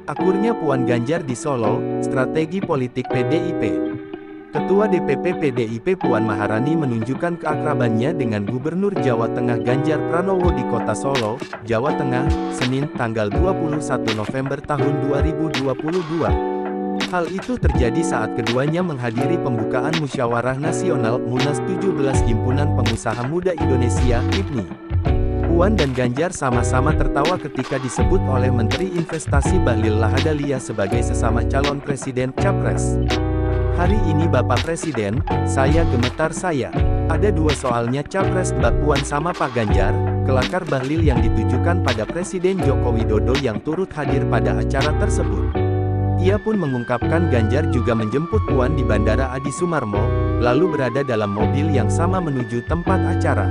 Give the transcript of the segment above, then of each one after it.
Akurnya Puan Ganjar di Solo, strategi politik PDIP. Ketua DPP PDIP Puan Maharani menunjukkan keakrabannya dengan Gubernur Jawa Tengah Ganjar Pranowo di Kota Solo, Jawa Tengah, Senin, tanggal 21 November tahun 2022. Hal itu terjadi saat keduanya menghadiri pembukaan Musyawarah Nasional Munas 17 Himpunan Pengusaha Muda Indonesia, HIPMI. Puan dan Ganjar sama-sama tertawa ketika disebut oleh Menteri Investasi Bahlil Lahadalia sebagai sesama calon presiden capres. Hari ini Bapak Presiden, saya gemetar saya. Ada dua soalnya capres Mbak Puan sama Pak Ganjar, kelakar Bahlil yang ditujukan pada Presiden Joko Widodo yang turut hadir pada acara tersebut. Ia pun mengungkapkan Ganjar juga menjemput Puan di Bandara Adi Sumarmo, lalu berada dalam mobil yang sama menuju tempat acara.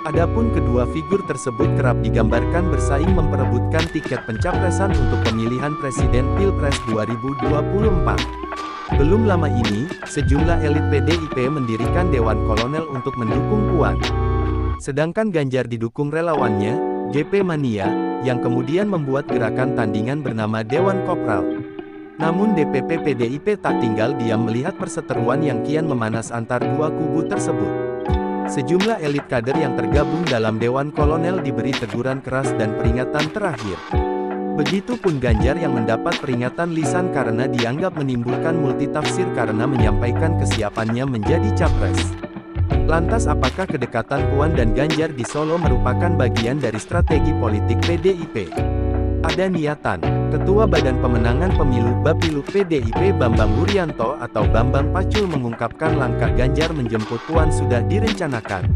Adapun kedua figur tersebut kerap digambarkan bersaing memperebutkan tiket pencapresan untuk pemilihan presiden Pilpres 2024. Belum lama ini, sejumlah elit PDIP mendirikan Dewan Kolonel untuk mendukung Puan. Sedangkan Ganjar didukung relawannya, GP Mania, yang kemudian membuat gerakan tandingan bernama Dewan Kopral. Namun DPP PDIP tak tinggal diam melihat perseteruan yang kian memanas antar dua kubu tersebut. Sejumlah elit kader yang tergabung dalam Dewan Kolonel diberi teguran keras dan peringatan terakhir. Begitupun Ganjar yang mendapat peringatan lisan karena dianggap menimbulkan multitafsir karena menyampaikan kesiapannya menjadi capres. Lantas apakah kedekatan Puan dan Ganjar di Solo merupakan bagian dari strategi politik PDIP? Ada niatan. Ketua Badan Pemenangan Pemilu Bapilu PDIP Bambang Wuryanto atau Bambang Pacul mengungkapkan langkah Ganjar menjemput Puan sudah direncanakan.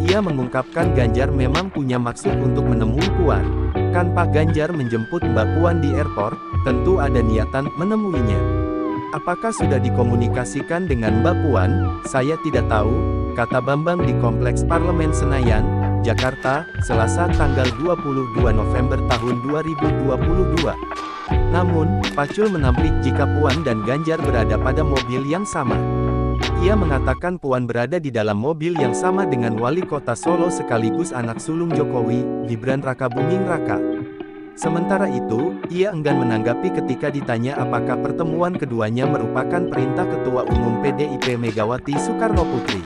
Ia mengungkapkan Ganjar memang punya maksud untuk menemui Puan. Kan Pak Ganjar menjemput Mbak Puan di airport, tentu ada niatan menemuinya. Apakah sudah dikomunikasikan dengan Mbak Puan? Saya tidak tahu, kata Bambang di Kompleks Parlemen Senayan, Jakarta, Selasa tanggal 22 November tahun 2022. Namun, Pacul menampik jika Puan dan Ganjar berada pada mobil yang sama. Ia mengatakan Puan berada di dalam mobil yang sama dengan Wali Kota Solo sekaligus anak sulung Jokowi, Gibran Rakabuming Raka. Sementara itu, ia enggan menanggapi ketika ditanya apakah pertemuan keduanya merupakan perintah Ketua Umum PDIP Megawati Soekarnoputri.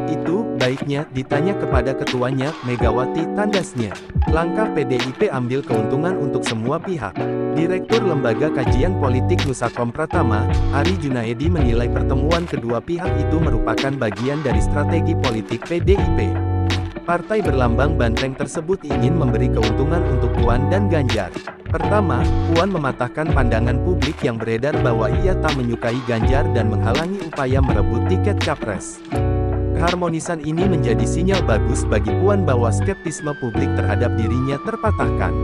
Itu, baiknya, ditanya kepada ketuanya, Megawati, tandasnya. Langkah PDIP ambil keuntungan untuk semua pihak. Direktur Lembaga Kajian Politik Nusakom Pratama, Ari Junaedi menilai pertemuan kedua pihak itu merupakan bagian dari strategi politik PDIP. Partai berlambang banteng tersebut ingin memberi keuntungan untuk Puan dan Ganjar. Pertama, Puan mematahkan pandangan publik yang beredar bahwa ia tak menyukai Ganjar dan menghalangi upaya merebut tiket capres. Keharmonisan ini menjadi sinyal bagus bagi Puan bahwa skeptisme publik terhadap dirinya terpatahkan.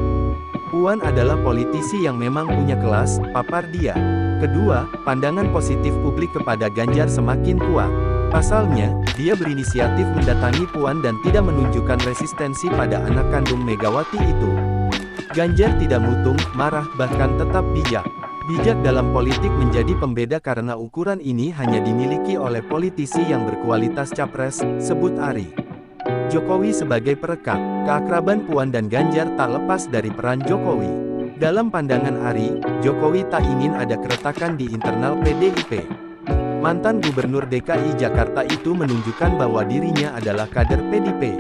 Puan adalah politisi yang memang punya kelas, papar dia. Kedua, pandangan positif publik kepada Ganjar semakin kuat. Pasalnya, dia berinisiatif mendatangi Puan dan tidak menunjukkan resistensi pada anak kandung Megawati itu. Ganjar tidak mutung, marah, bahkan tetap bijak. Bijak dalam politik menjadi pembeda karena ukuran ini hanya dimiliki oleh politisi yang berkualitas capres, sebut Ari. Jokowi sebagai perekat, keakraban Puan dan Ganjar tak lepas dari peran Jokowi. Dalam pandangan Ari, Jokowi tak ingin ada keretakan di internal PDIP. Mantan Gubernur DKI Jakarta itu menunjukkan bahwa dirinya adalah kader PDIP.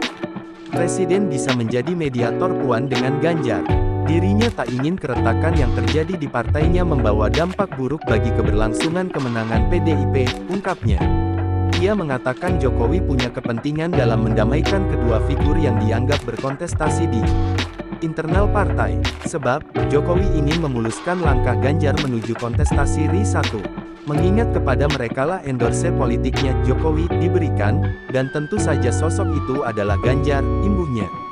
Presiden bisa menjadi mediator Puan dengan Ganjar. Dirinya tak ingin keretakan yang terjadi di partainya membawa dampak buruk bagi keberlangsungan kemenangan PDIP, ungkapnya. Ia mengatakan Jokowi punya kepentingan dalam mendamaikan kedua figur yang dianggap berkontestasi di internal partai, sebab Jokowi ingin memuluskan langkah Ganjar menuju kontestasi RI 1. Mengingat kepada merekalah endorse politiknya Jokowi diberikan, dan tentu saja sosok itu adalah Ganjar, imbuhnya.